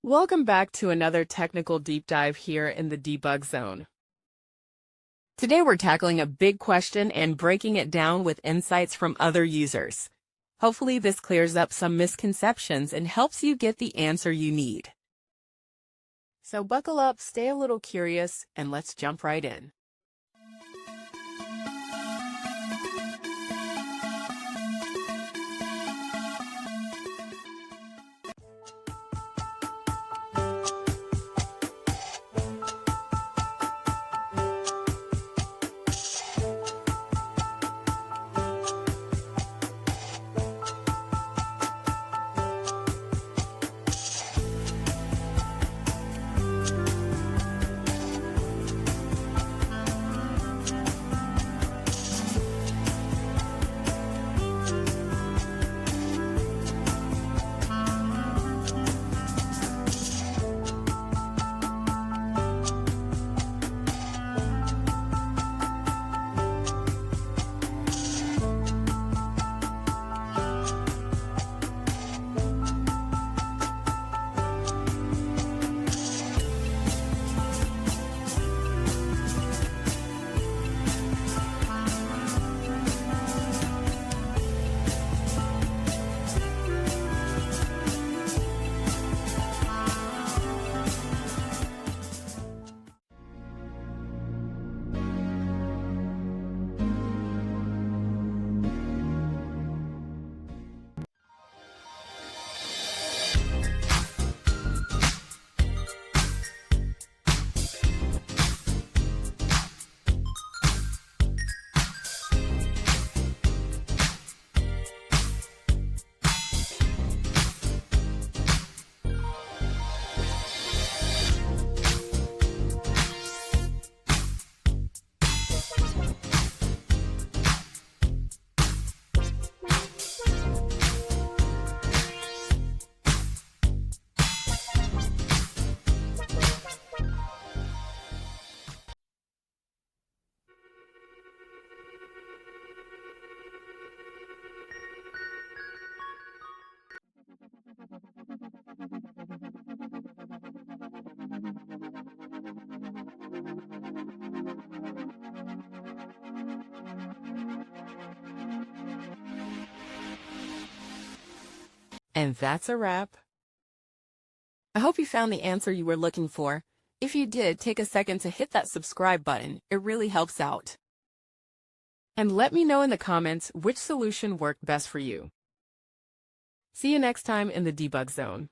Welcome back to another technical deep dive here in the debug zone. Today we're tackling a big question and breaking it down with insights from other users. Hopefully this clears up some misconceptions and helps you get the answer you need. So buckle up, stay a little curious, and let's jump right in. And that's a wrap. I hope you found the answer you were looking for. If you did, take a second to hit that subscribe button. It really helps out. And let me know in the comments which solution worked best for you. See you next time in the debug zone.